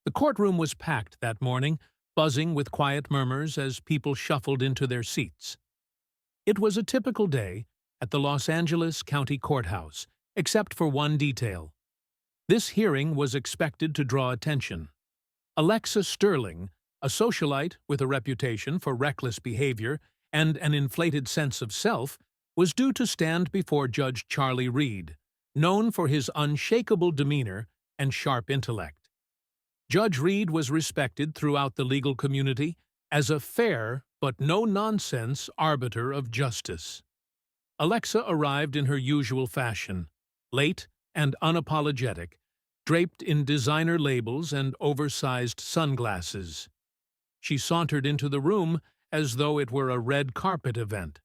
The courtroom was packed that morning, buzzing with quiet murmurs as people shuffled into their seats. It was a typical day at the Los Angeles County Courthouse, except for one detail. This hearing was expected to draw attention. Alexa Sterling, a socialite with a reputation for reckless behavior and an inflated sense of self, was due to stand before Judge Charlie Reed, known for his unshakable demeanor and sharp intellect. Judge Reed was respected throughout the legal community as a fair but no-nonsense arbiter of justice. Alexa arrived in her usual fashion, late and unapologetic, draped in designer labels and oversized sunglasses. She sauntered into the room as though it were a red carpet event,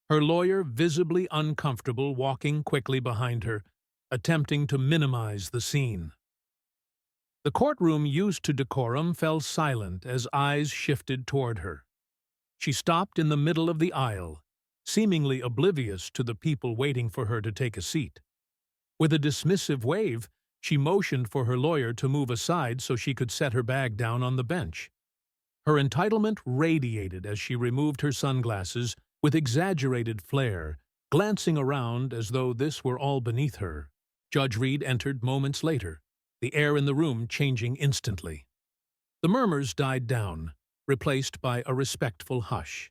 her lawyer visibly uncomfortable walking quickly behind her, attempting to minimize the scene. The courtroom used to decorum fell silent as eyes shifted toward her. She stopped in the middle of the aisle, seemingly oblivious to the people waiting for her to take a seat. With a dismissive wave, she motioned for her lawyer to move aside so she could set her bag down on the bench. Her entitlement radiated as she removed her sunglasses with exaggerated flair, glancing around as though this were all beneath her. Judge Reed entered moments later, the air in the room changing instantly. The murmurs died down, replaced by a respectful hush.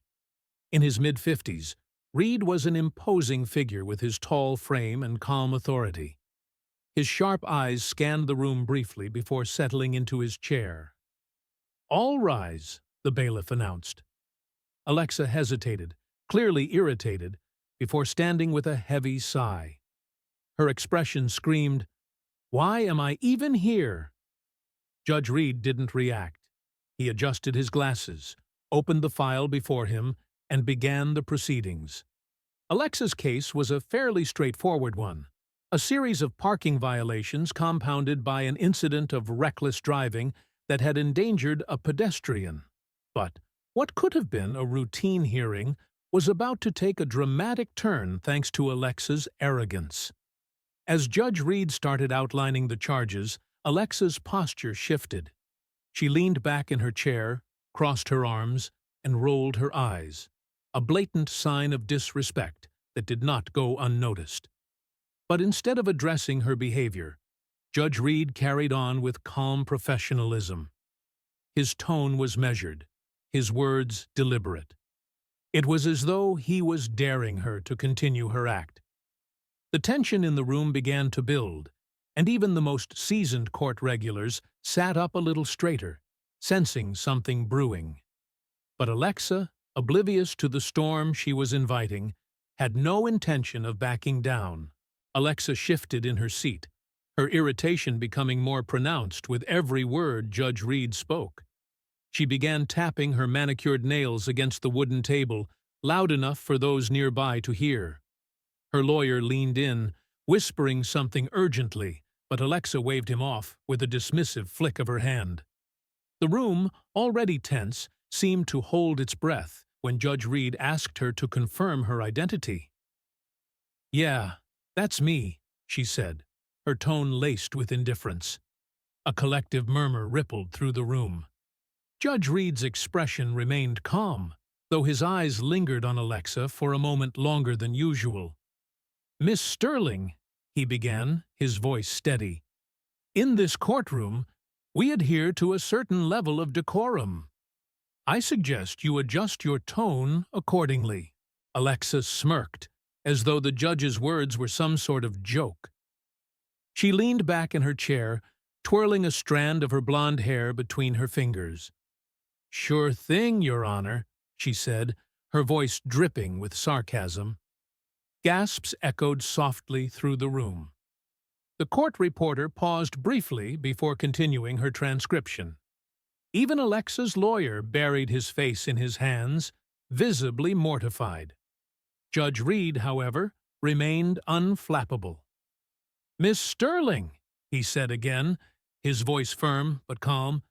In his mid-50s, Reed was an imposing figure with his tall frame and calm authority. His sharp eyes scanned the room briefly before settling into his chair. "All rise," the bailiff announced. Alexa hesitated, clearly irritated, before standing with a heavy sigh. Her expression screamed, "Why am I even here?" Judge Reed didn't react. He adjusted his glasses, opened the file before him, and began the proceedings. Alexa's case was a fairly straightforward one. A series of parking violations compounded by an incident of reckless driving that had endangered a pedestrian. But what could have been a routine hearing was about to take a dramatic turn thanks to Alexa's arrogance. As Judge Reed started outlining the charges, Alexa's posture shifted. She leaned back in her chair, crossed her arms, and rolled her eyes, a blatant sign of disrespect that did not go unnoticed. But instead of addressing her behavior, Judge Reed carried on with calm professionalism. His tone was measured, his words deliberate. It was as though he was daring her to continue her act. The tension in the room began to build, and even the most seasoned court regulars sat up a little straighter, sensing something brewing. But Alexa, oblivious to the storm she was inviting, had no intention of backing down. Alexa shifted in her seat, her irritation becoming more pronounced with every word Judge Reed spoke. She began tapping her manicured nails against the wooden table, loud enough for those nearby to hear. Her lawyer leaned in, whispering something urgently, but Alexa waved him off with a dismissive flick of her hand. The room, already tense, seemed to hold its breath when Judge Reed asked her to confirm her identity. "Yeah, that's me," she said, her tone laced with indifference. A collective murmur rippled through the room. Judge Reed's expression remained calm, though his eyes lingered on Alexa for a moment longer than usual. "Miss Sterling," he began, his voice steady, "in this courtroom, we adhere to a certain level of decorum. I suggest you adjust your tone accordingly." Alexa smirked, as though the judge's words were some sort of joke. She leaned back in her chair, twirling a strand of her blonde hair between her fingers. "Sure thing, Your Honor," she said, her voice dripping with sarcasm. Gasps echoed softly through the room. The court reporter paused briefly before continuing her transcription. Even Alexa's lawyer buried his face in his hands, visibly mortified. Judge Reed, however, remained unflappable. "Miss Sterling," he said again, his voice firm but calm,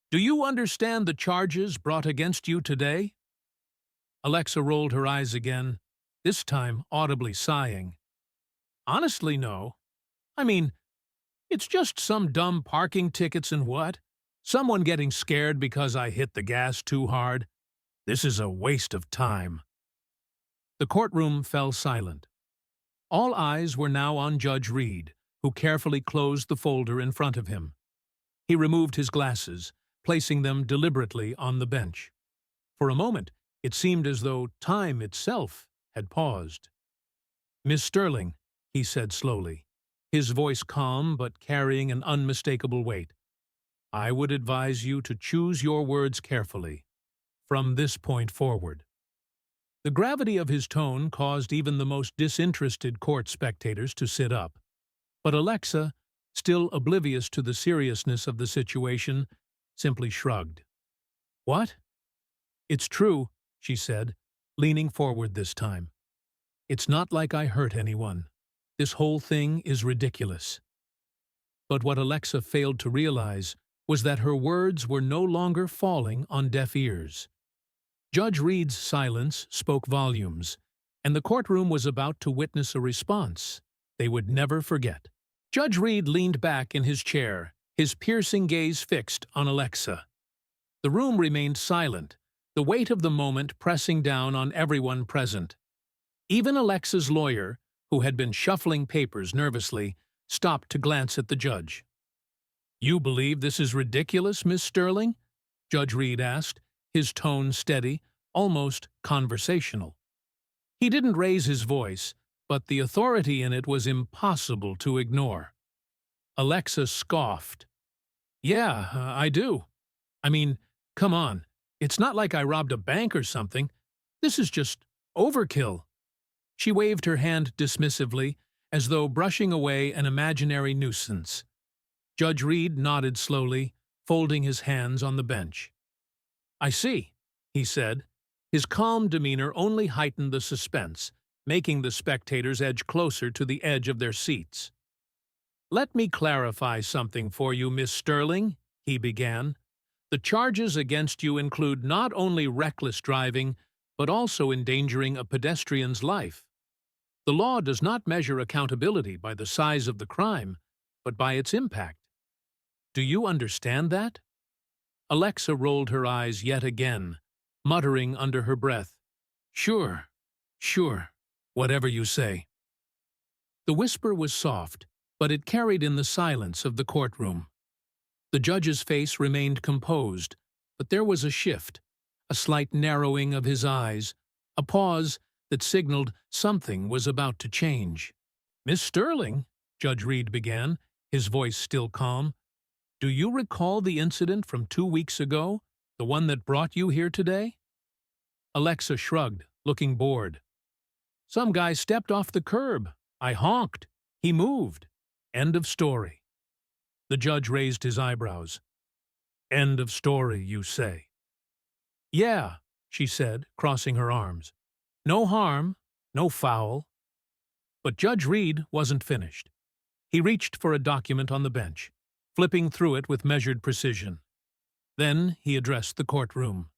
"do you understand the charges brought against you today?" Alexa rolled her eyes again, this time audibly sighing. "Honestly, no. I mean, it's just some dumb parking tickets and what? Someone getting scared because I hit the gas too hard? This is a waste of time." The courtroom fell silent. All eyes were now on Judge Reed, who carefully closed the folder in front of him. He removed his glasses, placing them deliberately on the bench. For a moment, it seemed as though time itself had paused. "Miss Sterling," he said slowly, his voice calm but carrying an unmistakable weight, "I would advise you to choose your words carefully, from this point forward." The gravity of his tone caused even the most disinterested court spectators to sit up. But Alexa, still oblivious to the seriousness of the situation, simply shrugged. "What?" "It's true," she said, leaning forward this time. "It's not like I hurt anyone. This whole thing is ridiculous." But what Alexa failed to realize was that her words were no longer falling on deaf ears. Judge Reed's silence spoke volumes, and the courtroom was about to witness a response they would never forget. Judge Reed leaned back in his chair, his piercing gaze fixed on Alexa. The room remained silent, the weight of the moment pressing down on everyone present. Even Alexa's lawyer, who had been shuffling papers nervously, stopped to glance at the judge. "You believe this is ridiculous, Miss Sterling?" Judge Reed asked, his tone steady, almost conversational. He didn't raise his voice, but the authority in it was impossible to ignore. Alexa scoffed. "Yeah, I do. I mean, come on. It's not like I robbed a bank or something. This is just overkill." She waved her hand dismissively, as though brushing away an imaginary nuisance. Judge Reed nodded slowly, folding his hands on the bench. "I see," he said. His calm demeanor only heightened the suspense, making the spectators edge closer to the edge of their seats. "Let me clarify something for you, Miss Sterling," he began. "The charges against you include not only reckless driving, but also endangering a pedestrian's life. The law does not measure accountability by the size of the crime, but by its impact. Do you understand that?" Alexa rolled her eyes yet again, muttering under her breath, Sure, whatever you say." The whisper was soft, but it carried in the silence of the courtroom. The judge's face remained composed, but there was a shift, a slight narrowing of his eyes, a pause that signaled something was about to change. "Miss Sterling," Judge Reed began, his voice still calm, "do you recall the incident from 2 weeks ago, the one that brought you here today?" Alexa shrugged, looking bored. "Some guy stepped off the curb. I honked. He moved. End of story." The judge raised his eyebrows. "End of story, you say?" "Yeah," she said, crossing her arms. "No harm, no foul." But Judge Reed wasn't finished. He reached for a document on the bench, flipping through it with measured precision. Then he addressed the courtroom.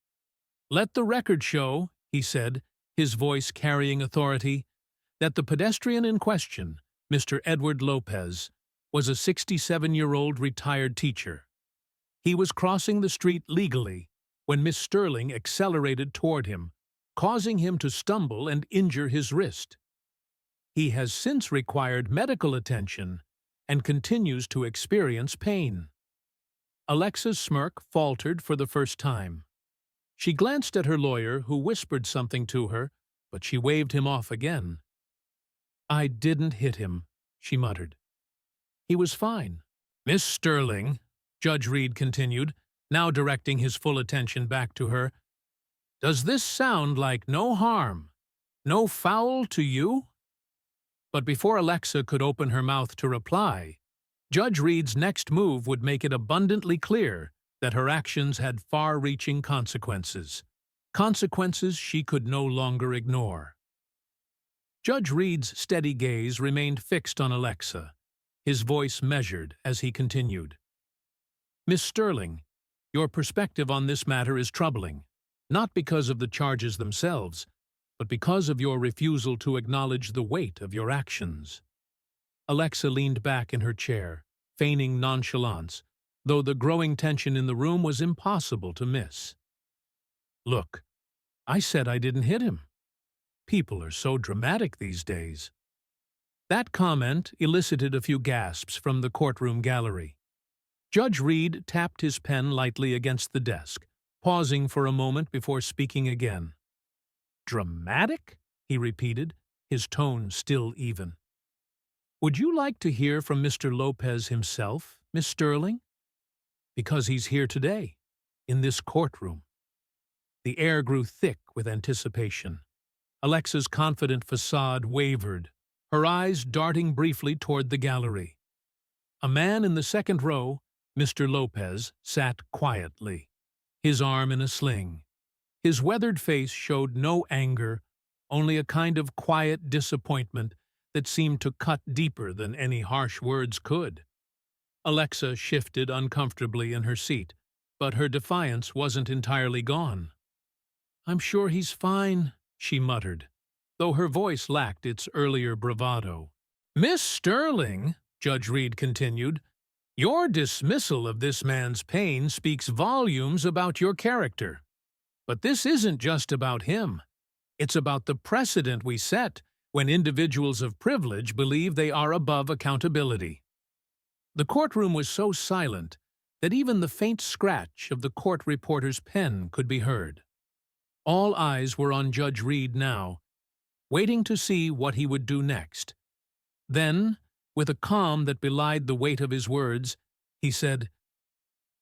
"Let the record show," he said, his voice carrying authority, "that the pedestrian in question, Mr. Edward Lopez, was a 67-year-old retired teacher. He was crossing the street legally when Miss Sterling accelerated toward him, causing him to stumble and injure his wrist. He has since required medical attention and continues to experience pain." Alexa's smirk faltered for the first time. She glanced at her lawyer, who whispered something to her, but she waved him off again. "I didn't hit him," she muttered. "He was fine." "Miss Sterling," Judge Reed continued, now directing his full attention back to her, "does this sound like no harm, no foul to you?" But before Alexa could open her mouth to reply, Judge Reed's next move would make it abundantly clear that her actions had far-reaching consequences, consequences she could no longer ignore. Judge Reed's steady gaze remained fixed on Alexa, his voice measured as he continued. "Miss Sterling, your perspective on this matter is troubling, not because of the charges themselves, but because of your refusal to acknowledge the weight of your actions." Alexa leaned back in her chair, feigning nonchalance, though the growing tension in the room was impossible to miss. "Look, I said I didn't hit him. People are so dramatic these days." That comment elicited a few gasps from the courtroom gallery. Judge Reed tapped his pen lightly against the desk, pausing for a moment before speaking again. "Dramatic?" he repeated, his tone still even. "Would you like to hear from Mr. Lopez himself, Miss Sterling? Because he's here today, in this courtroom." The air grew thick with anticipation. Alexa's confident facade wavered, her eyes darting briefly toward the gallery. A man in the second row, Mr. Lopez, sat quietly, his arm in a sling. His weathered face showed no anger, only a kind of quiet disappointment that seemed to cut deeper than any harsh words could. Alexa shifted uncomfortably in her seat, but her defiance wasn't entirely gone. "I'm sure he's fine," she muttered, though her voice lacked its earlier bravado. "Miss Sterling," Judge Reed continued, "your dismissal of this man's pain speaks volumes about your character. But this isn't just about him. It's about the precedent we set when individuals of privilege believe they are above accountability." The courtroom was so silent that even the faint scratch of the court reporter's pen could be heard. All eyes were on Judge Reed now, waiting to see what he would do next. Then, with a calm that belied the weight of his words, he said,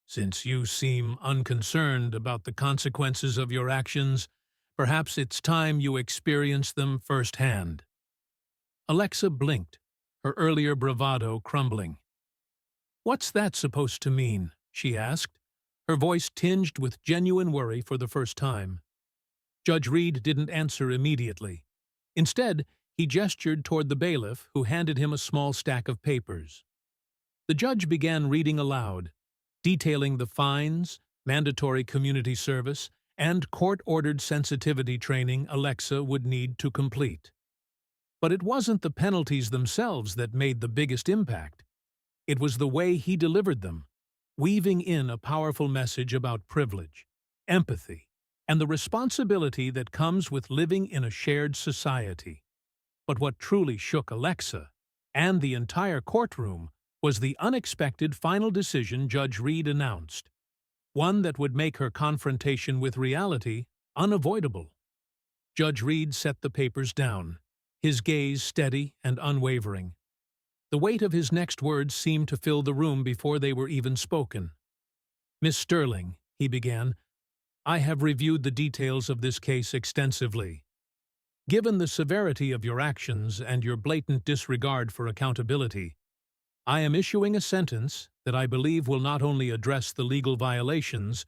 "Since you seem unconcerned about the consequences of your actions, perhaps it's time you experience them firsthand." Alexa blinked, her earlier bravado crumbling. "What's that supposed to mean?" she asked, her voice tinged with genuine worry for the first time. Judge Reed didn't answer immediately. Instead, he gestured toward the bailiff, who handed him a small stack of papers. The judge began reading aloud, detailing the fines, mandatory community service, and court-ordered sensitivity training Alexa would need to complete. But it wasn't the penalties themselves that made the biggest impact. It was the way he delivered them, weaving in a powerful message about privilege, empathy, and the responsibility that comes with living in a shared society. But what truly shook Alexa, and the entire courtroom, was the unexpected final decision Judge Reed announced, one that would make her confrontation with reality unavoidable. Judge Reed set the papers down, his gaze steady and unwavering. The weight of his next words seemed to fill the room before they were even spoken. "Miss Sterling," he began, "I have reviewed the details of this case extensively. Given the severity of your actions and your blatant disregard for accountability, I am issuing a sentence that I believe will not only address the legal violations,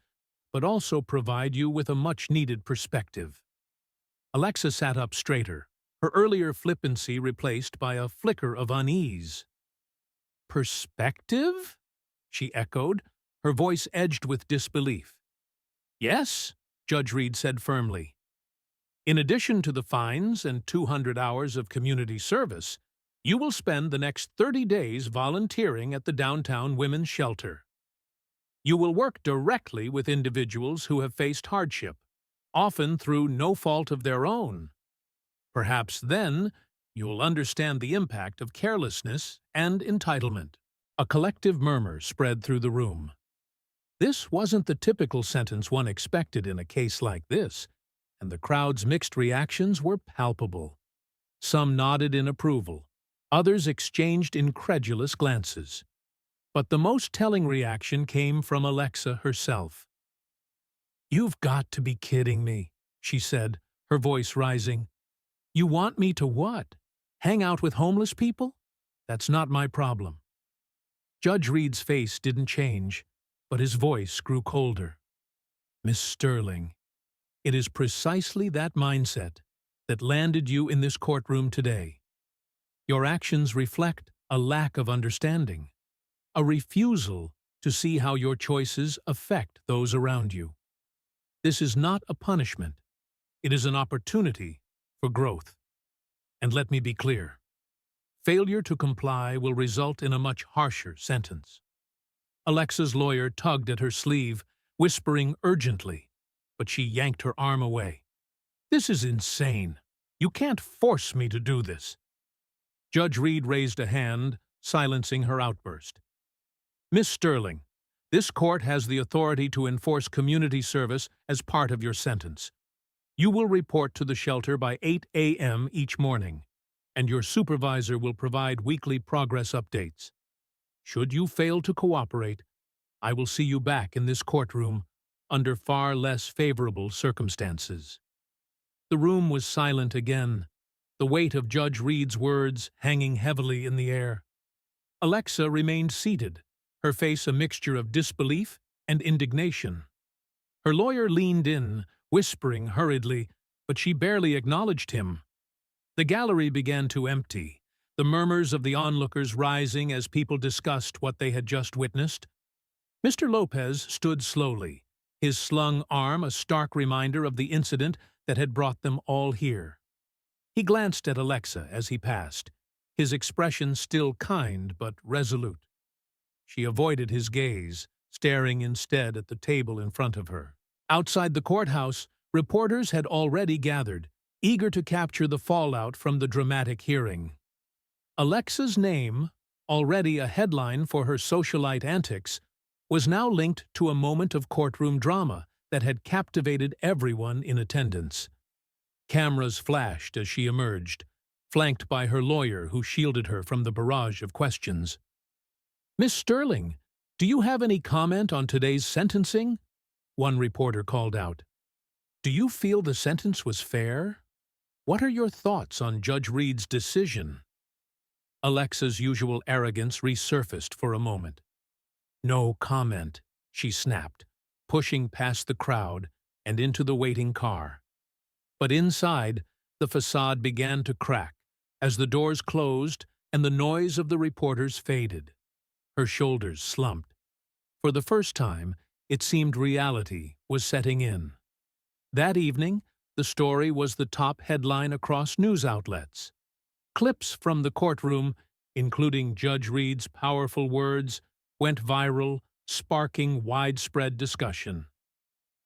but also provide you with a much-needed perspective." Alexa sat up straighter, her earlier flippancy replaced by a flicker of unease. "Perspective?" she echoed, her voice edged with disbelief. "Yes," Judge Reed said firmly. "In addition to the fines and 200 hours of community service, you will spend the next 30 days volunteering at the downtown women's shelter. You will work directly with individuals who have faced hardship, often through no fault of their own. Perhaps then you'll understand the impact of carelessness and entitlement." A collective murmur spread through the room. This wasn't the typical sentence one expected in a case like this, and the crowd's mixed reactions were palpable. Some nodded in approval, others exchanged incredulous glances. But the most telling reaction came from Alexa herself. "You've got to be kidding me," she said, her voice rising. "You want me to what? Hang out with homeless people? That's not my problem." Judge Reed's face didn't change, but his voice grew colder. "Miss Sterling, it is precisely that mindset that landed you in this courtroom today. Your actions reflect a lack of understanding, a refusal to see how your choices affect those around you. This is not a punishment. It is an opportunity for growth. And let me be clear. Failure to comply will result in a much harsher sentence." Alexa's lawyer tugged at her sleeve, whispering urgently, but she yanked her arm away. "This is insane. You can't force me to do this." Judge Reed raised a hand, silencing her outburst. "Miss Sterling, this court has the authority to enforce community service as part of your sentence. You will report to the shelter by 8 a.m. each morning, and your supervisor will provide weekly progress updates. Should you fail to cooperate, I will see you back in this courtroom under far less favorable circumstances." The room was silent again, the weight of Judge Reed's words hanging heavily in the air. Alexa remained seated, her face a mixture of disbelief and indignation. Her lawyer leaned in, whispering hurriedly, but she barely acknowledged him. The gallery began to empty, the murmurs of the onlookers rising as people discussed what they had just witnessed. Mr. Lopez stood slowly, his slung arm a stark reminder of the incident that had brought them all here. He glanced at Alexa as he passed, his expression still kind but resolute. She avoided his gaze, staring instead at the table in front of her. Outside the courthouse, reporters had already gathered, eager to capture the fallout from the dramatic hearing. Alexa's name, already a headline for her socialite antics, was now linked to a moment of courtroom drama that had captivated everyone in attendance. Cameras flashed as she emerged, flanked by her lawyer who shielded her from the barrage of questions. "Miss Sterling, do you have any comment on today's sentencing?" one reporter called out. "Do you feel the sentence was fair? What are your thoughts on Judge Reed's decision?" Alexa's usual arrogance resurfaced for a moment. "No comment," she snapped, pushing past the crowd and into the waiting car. But inside, the facade began to crack as the doors closed and the noise of the reporters faded. Her shoulders slumped. For the first time, it seemed reality was setting in. That evening, the story was the top headline across news outlets. Clips from the courtroom, including Judge Reed's powerful words, went viral, sparking widespread discussion.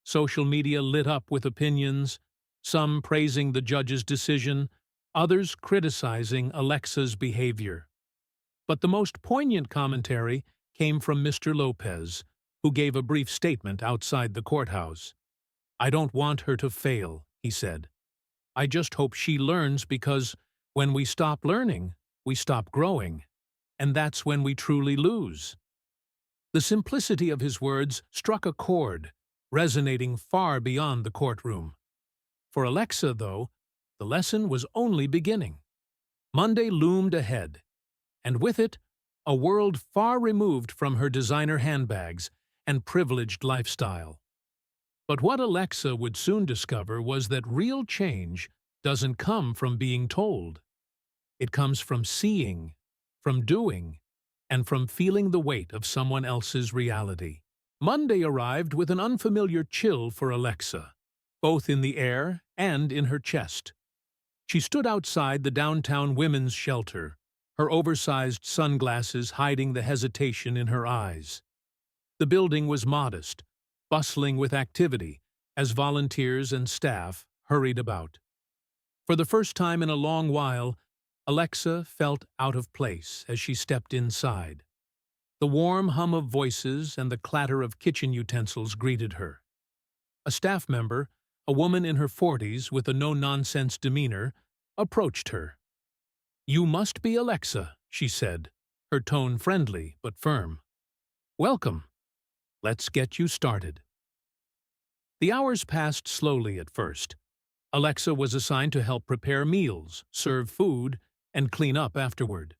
Social media lit up with opinions, some praising the judge's decision, others criticizing Alexa's behavior. But the most poignant commentary came from Mr. Lopez, who gave a brief statement outside the courthouse. "I don't want her to fail," he said. "I just hope she learns, because when we stop learning, we stop growing, and that's when we truly lose." The simplicity of his words struck a chord, resonating far beyond the courtroom. For Alexa, though, the lesson was only beginning. Monday loomed ahead, and with it, a world far removed from her designer handbags and privileged lifestyle. But what Alexa would soon discover was that real change doesn't come from being told. It comes from seeing, from doing, and from feeling the weight of someone else's reality. Monday arrived with an unfamiliar chill for Alexa, both in the air and in her chest. She stood outside the downtown women's shelter, her oversized sunglasses hiding the hesitation in her eyes. The building was modest, bustling with activity as volunteers and staff hurried about. For the first time in a long while, Alexa felt out of place as she stepped inside. The warm hum of voices and the clatter of kitchen utensils greeted her. A staff member, a woman in her 40s with a no-nonsense demeanor, approached her. "You must be Alexa," she said, her tone friendly but firm. "Welcome. Let's get you started." The hours passed slowly at first. Alexa was assigned to help prepare meals, serve food, and clean up afterward.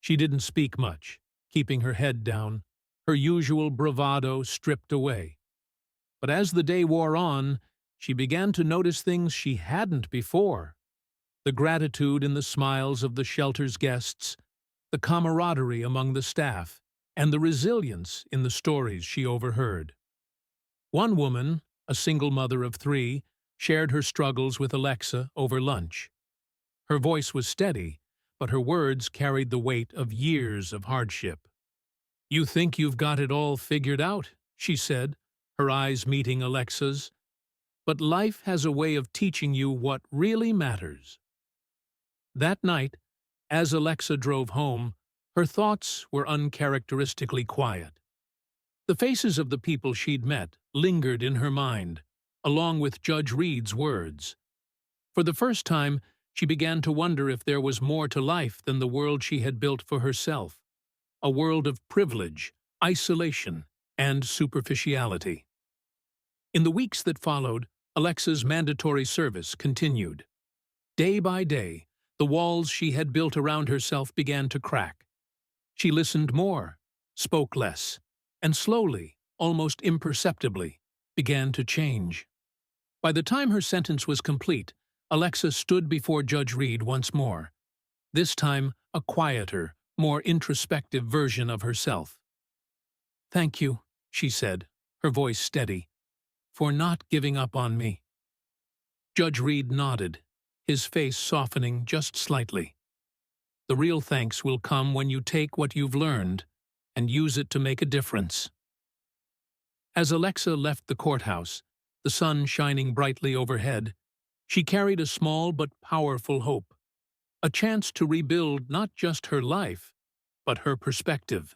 She didn't speak much, keeping her head down, her usual bravado stripped away. But as the day wore on, she began to notice things she hadn't before. The gratitude in the smiles of the shelter's guests, the camaraderie among the staff, and the resilience in the stories she overheard. One woman, a single mother of 3, shared her struggles with Alexa over lunch. Her voice was steady, but her words carried the weight of years of hardship. "You think you've got it all figured out," she said, her eyes meeting Alexa's. "But life has a way of teaching you what really matters." That night, as Alexa drove home, her thoughts were uncharacteristically quiet. The faces of the people she'd met lingered in her mind, along with Judge Reed's words. For the first time, she began to wonder if there was more to life than the world she had built for herself, a world of privilege, isolation, and superficiality. In the weeks that followed, Alexa's mandatory service continued. Day by day, the walls she had built around herself began to crack. She listened more, spoke less, and slowly, almost imperceptibly, began to change. By the time her sentence was complete, Alexa stood before Judge Reed once more, this time a quieter, more introspective version of herself. "Thank you," she said, her voice steady, "for not giving up on me." Judge Reed nodded, his face softening just slightly. "The real thanks will come when you take what you've learned and use it to make a difference." As Alexa left the courthouse, the sun shining brightly overhead, she carried a small but powerful hope, a chance to rebuild not just her life, but her perspective.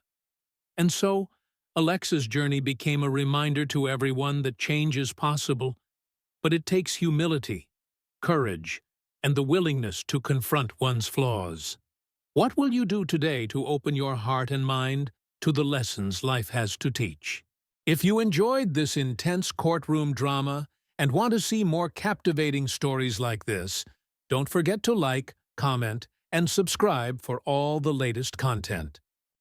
And so, Alexa's journey became a reminder to everyone that change is possible, but it takes humility, courage, and the willingness to confront one's flaws. What will you do today to open your heart and mind to the lessons life has to teach? If you enjoyed this intense courtroom drama and want to see more captivating stories like this, don't forget to like, comment, and subscribe for all the latest content.